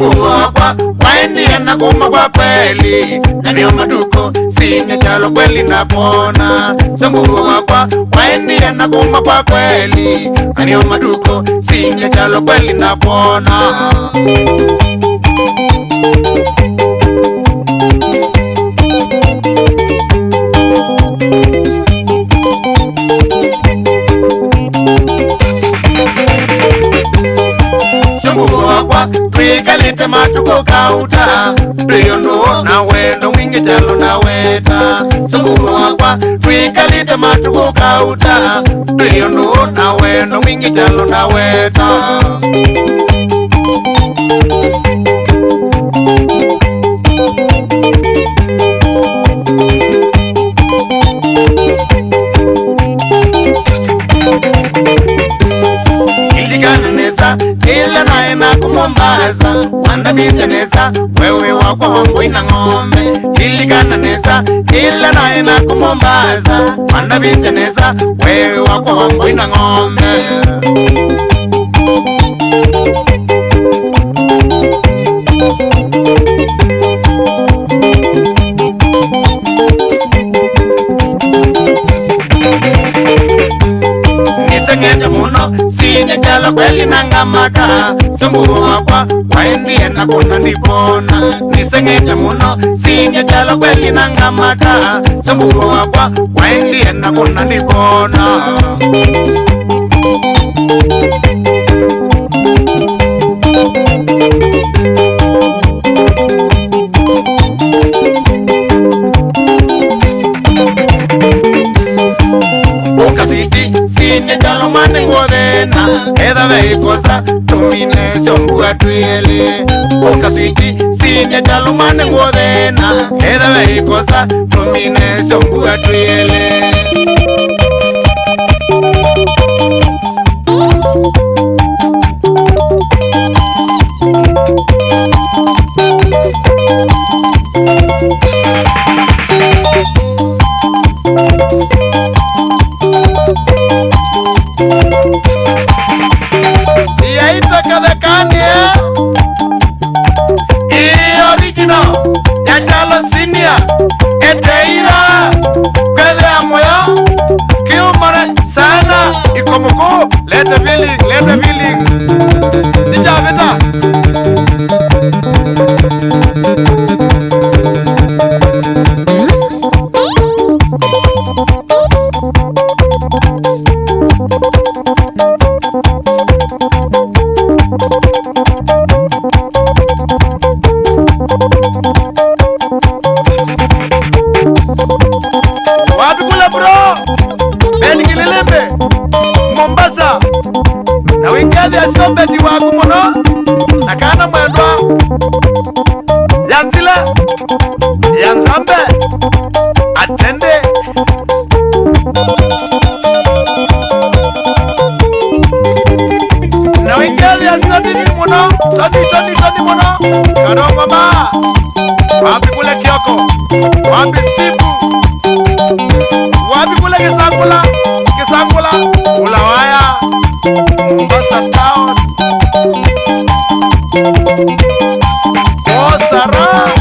Sambu wakwa waendia na kuma kwa kweli, nani maduko sinya chalo kweli na pona. Sambu wakwa waendia na kuma kwa kweli, nani maduko sinya chalo kweli na pona. Twikalite matuko kauta, tuyondo na wendo mwingi chalo na weta. Sambu wakwa twikalite matuko kauta, tuyondo na wendo mwingi chalo na weta. Ila naena kumombaza wanda bizeneza, wewe wakwa wangu ina ngombe. Iligana neza, ila naena kumombaza wanda bizeneza, wewe wakwa wangu ina ngombe. Nisengete muno sinya chalo kweli nangamaka. Sambu wakwa waendia na kuna nipona. Nisengete muno sinya chalo kweli nangamaka. Sambu wakwa waendia na kuna nipona. Sinya chalo mane ngodena, edha veikosa tumine sombu atuele. Okasiki sinya chalo mane ngodena, edha veikosa tumine sombu atuele. Let the feeling. Dija beta. Wapi kula bro? Beni Kilelembe, Mombasa. Na wingadi ya sombeti waku mono, nakana mwendwa Yanzila, Yanzambe, Atende. Na wingadi ya sotini mono, Tony mono, Karongo ma. Wapi kule Kioko, wapi Steve, wapi kule Kisangula, Ulawaya, Mombasa town. Oh, Sarah.